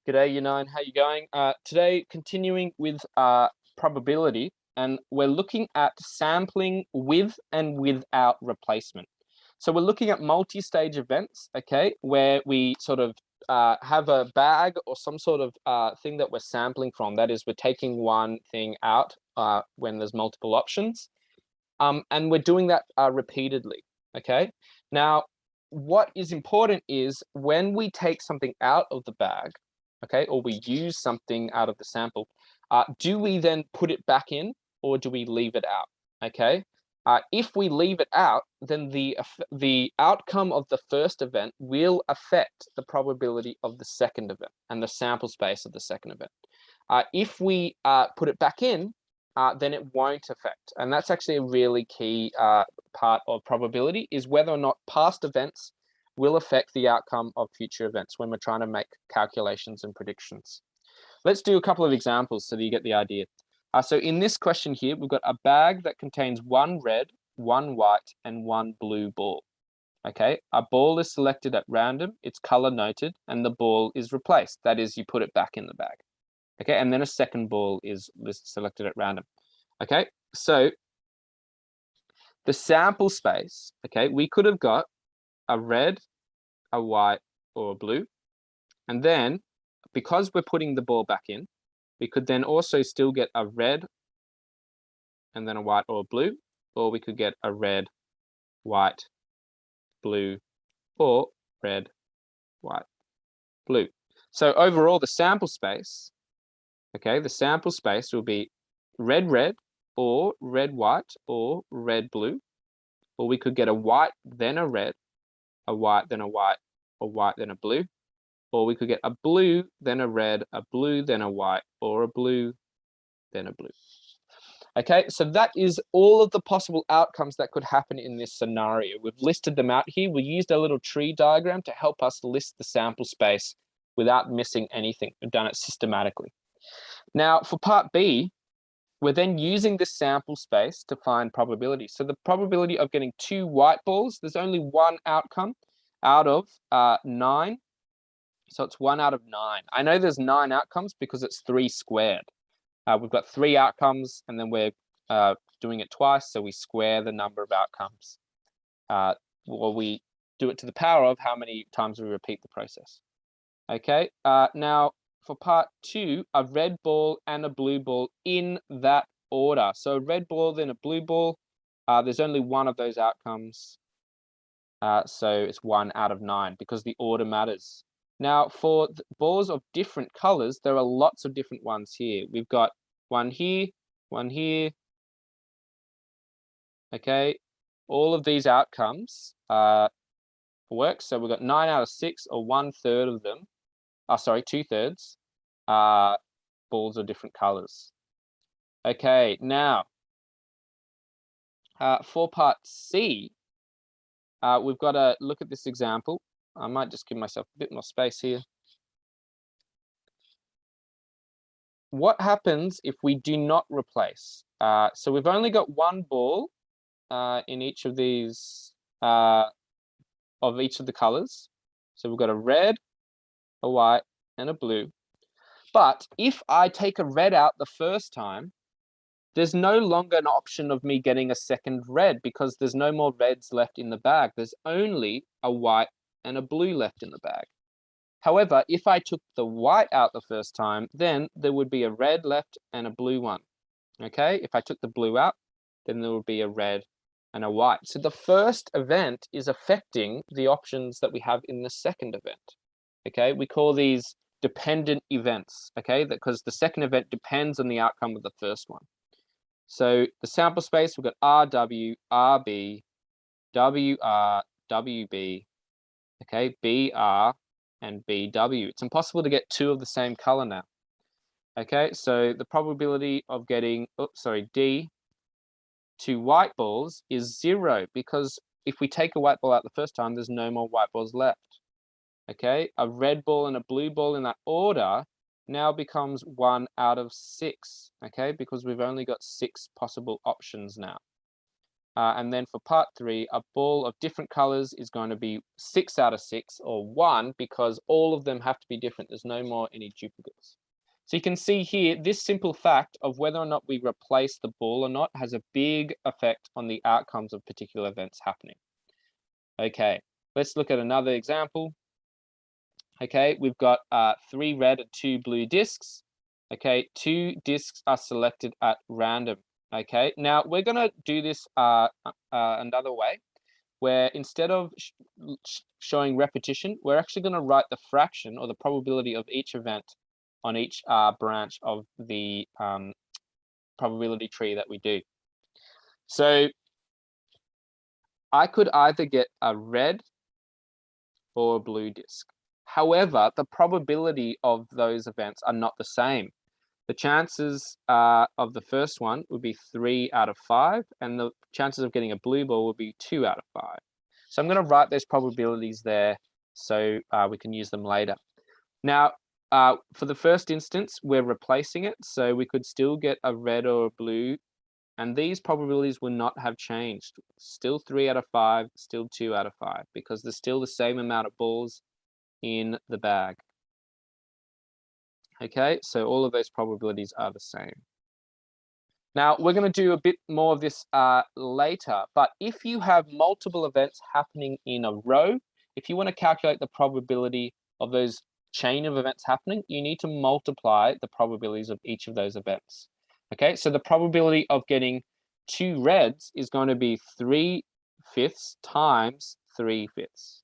G'day, Unine. How you going? Today, continuing with probability, and we're looking at sampling with and without replacement. So we're looking at multi-stage events, okay, where we sort of have a bag or some sort of thing that we're sampling from. That is, we're taking one thing out when there's multiple options, and we're doing that repeatedly, okay? Now, what is important is when we take something out of the bag, okay, or we use something out of the sample, do we then put it back in or do we leave it out, okay? If we leave it out, then the outcome of the first event will affect the probability of the second event and the sample space of the second event. If we put it back in, then it won't affect. And that's actually a really key part of probability, is whether or not past events will affect the outcome of future events when we're trying to make calculations and predictions. Let's do a couple of examples so that you get the idea. So in this question here, we've got a bag that contains one red, one white, and one blue ball. Okay, a ball is selected at random, it's color noted, and the ball is replaced. That is, you put it back in the bag. Okay, and then a second ball is selected at random. Okay, so the sample space, okay, we could have got a red, a white, or a blue. And then, because we're putting the ball back in, we could then also still get a red, and then a white or a blue, or we could get a red, white, blue, or red, white, blue. So overall, the sample space, okay, the sample space will be red, red, or red, white, or red, blue. Or we could get a white, then a red, a white, then a white, or white, then a blue. Or we could get a blue, then a red, a blue, then a white, or a blue, then a blue. Okay, so that is all of the possible outcomes that could happen in this scenario. We've listed them out here. We used a little tree diagram to help us list the sample space without missing anything. We've done it systematically. Now, for part B, we're then using this sample space to find probability. So the probability of getting 2 white balls, there's only one outcome out of 9. So it's 1 out of 9. I know there's 9 outcomes because it's 3 squared. We've got 3 outcomes, and then we're doing it twice, so we square the number of outcomes. Or we do it to the power of how many times we repeat the process. Okay, now for part 2, a red ball and a blue ball in that order. So a red ball, then a blue ball. There's only one of those outcomes. So it's 1 out of 9 because the order matters. Now, for balls of different colors, there are lots of different ones here. We've got one here, one here. Okay, all of these outcomes work. So we've got 9 out of 6, or 1/3 of them. Sorry, 2/3 balls of different colors. Okay, now for part C, we've got to look at this example. I might just give myself a bit more space here. What happens if we do not replace? So we've only got one ball in each of these, of each of the colors. So we've got a red, a white, and a blue. But if I take a red out the first time, there's no longer an option of me getting a second red because there's no more reds left in the bag. There's only a white and a blue left in the bag. However, if I took the white out the first time, then there would be a red left and a blue one. Okay, if I took the blue out, then there would be a red and a white. So the first event is affecting the options that we have in the second event. Okay, we call these dependent events, okay, because the second event depends on the outcome of the first one. So the sample space, we've got RW, RB, WR, WB, okay, BR, and BW. It's impossible to get 2 of the same color now. Okay, so the probability of getting, D, 2 white balls is 0, because if we take a white ball out the first time, there's no more white balls left. Okay, a red ball and a blue ball in that order now becomes 1 out of 6, okay, because we've only got 6 possible options now. and then for part 3, a ball of different colors is going to be 6 out of 6, or 1, because all of them have to be different. There's no more any duplicates. So you can see here, this simple fact of whether or not we replace the ball or not has a big effect on the outcomes of particular events happening. Okay, let's look at another example. Okay, we've got 3 red and 2 blue discs. Okay, 2 discs are selected at random. Okay, now we're going to do this another way, where instead of showing repetition, we're actually going to write the fraction or the probability of each event on each branch of the probability tree that we do. So I could either get a red or a blue disc. However, the probability of those events are not the same. The chances of the first one would be 3 out of 5, and the chances of getting a blue ball would be 2 out of 5. So I'm going to write those probabilities there so we can use them later. Now, for the first instance, we're replacing it, so we could still get a red or a blue, and these probabilities will not have changed. Still 3 out of 5, still 2 out of 5, because there's still the same amount of balls in the bag. Okay, so all of those probabilities are the same. Now, we're going to do a bit more of this later, but if you have multiple events happening in a row, if you want to calculate the probability of those chain of events happening, you need to multiply the probabilities of each of those events. Okay, so the probability of getting 2 reds is going to be 3/5 times 3/5.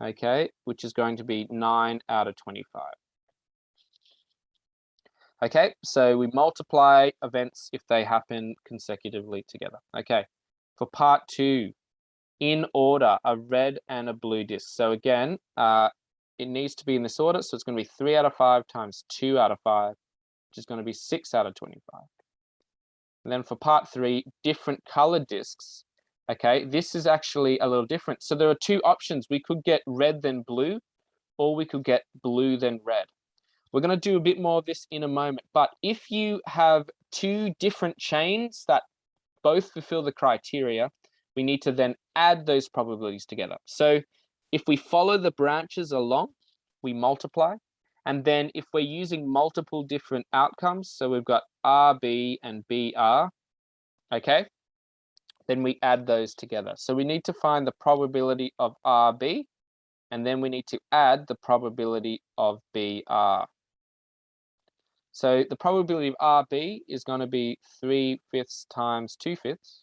Okay, which is going to be 9 out of 25. Okay, so we multiply events if they happen consecutively together. Okay, for part 2, in order, a red and a blue disc. So again, it needs to be in this order. So it's going to be 3 out of 5 times 2 out of 5, which is going to be 6 out of 25. And then for part 3, different colored discs. Okay, this is actually a little different. So there are 2 options. We could get red then blue, or we could get blue then red. We're going to do a bit more of this in a moment, but if you have 2 different chains that both fulfill the criteria, we need to then add those probabilities together. So if we follow the branches along, we multiply, and then if we're using multiple different outcomes, so we've got RB and BR, okay, then we add those together. So we need to find the probability of RB, and then we need to add the probability of BR. So the probability of RB is going to be 3/5 times 2/5.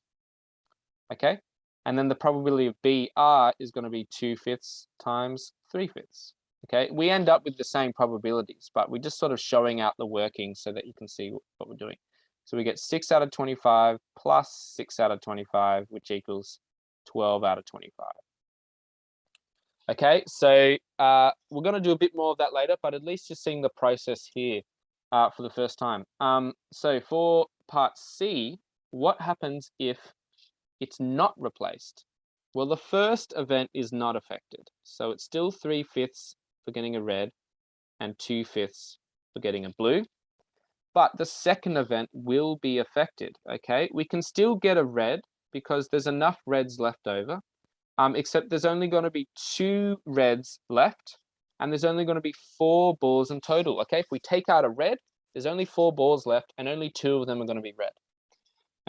Okay. And then the probability of BR is going to be 2/5 times 3/5. Okay. We end up with the same probabilities, but we're just sort of showing out the workings so that you can see what we're doing. So we get 6 out of 25 plus 6 out of 25, which equals 12 out of 25. Okay. So we're going to do a bit more of that later, but at least you're seeing the process here. For the first time. So for part C, what happens if it's not replaced? Well, the first event is not affected. So it's still 3/5 for getting a red and 2/5 for getting a blue. But the second event will be affected, okay? We can still get a red because there's enough reds left over, except there's only going to be 2 reds left, and there's only going to be 4 balls in total. Okay, if we take out a red, there's only 4 balls left, and only 2 of them are going to be red.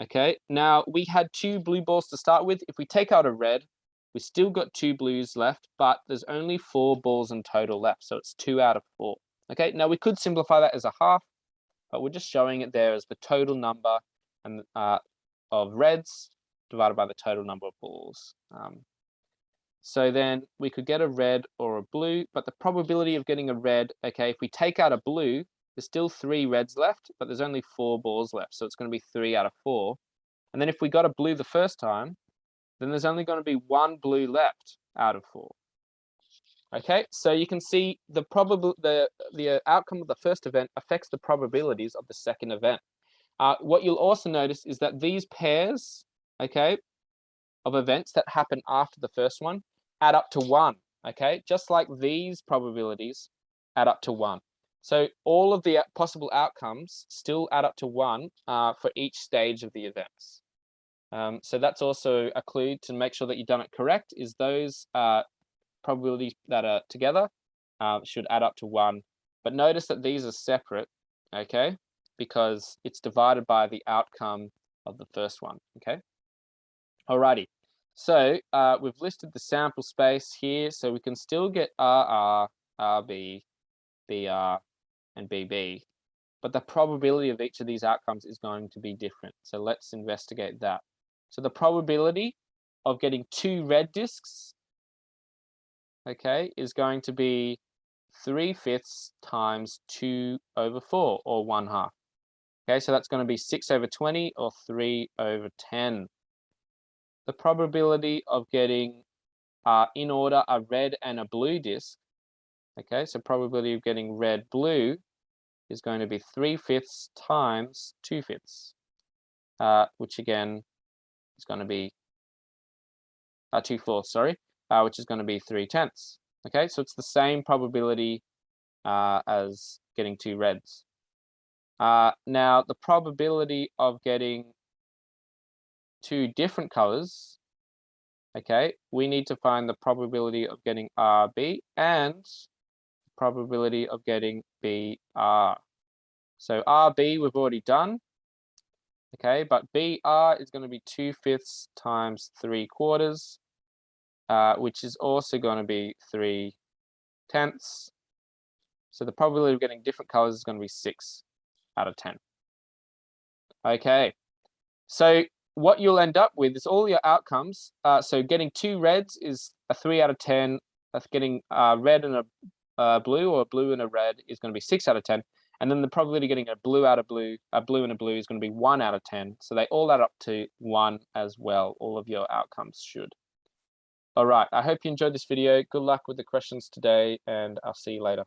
Okay, now we had 2 blue balls to start with. If we take out a red, we still got 2 blues left, but there's only 4 balls in total left, so it's 2 out of 4. Okay, now we could simplify that as a half, but we're just showing it there as the total number and of reds divided by the total number of balls. So then we could get a red or a blue, but the probability of getting a red, okay, if we take out a blue, there's still 3 reds left, but there's only 4 balls left. So it's going to be 3 out of 4. And then if we got a blue the first time, then there's only going to be 1 blue left out of 4. Okay, so you can see the outcome of the first event affects the probabilities of the second event. What you'll also notice is that these pairs, okay, of events that happen after the first one add up to 1, okay? Just like these probabilities add up to 1. So all of the possible outcomes still add up to 1 for each stage of the events. So that's also a clue to make sure that you've done it correct, is those probabilities that are together should add up to 1. But notice that these are separate, okay? Because it's divided by the outcome of the first one, okay? Alrighty. So we've listed the sample space here, so we can still get RR, RB, BR, and BB. But the probability of each of these outcomes is going to be different. So let's investigate that. So the probability of getting 2 red discs, okay, is going to be 3/5 times 2/4, or 1/2. Okay, so that's going to be 6/20, or 3/10. The probability of getting, in order, a red and a blue disc, okay, so probability of getting red, blue is going to be 3/5 times 2/5, which again is going to be 2/4, sorry, which is going to be 3/10. Okay, so it's the same probability as getting 2 reds. Now, the probability of getting 2 different colors, okay, we need to find the probability of getting RB and the probability of getting BR. So RB we've already done, okay, but BR is going to be 2/5 times 3/4, which is also going to be 3/10. So the probability of getting different colors is going to be 6 out of 10. Okay, so what you'll end up with is all your outcomes. So getting 2 reds is a 3 out of 10. Getting red and a blue, or a blue and a red, is going to be 6 out of 10. And then the probability of getting a blue and a blue is going to be 1 out of 10. So they all add up to 1 as well. All of your outcomes should. All right, I hope you enjoyed this video. Good luck with the questions today, and I'll see you later.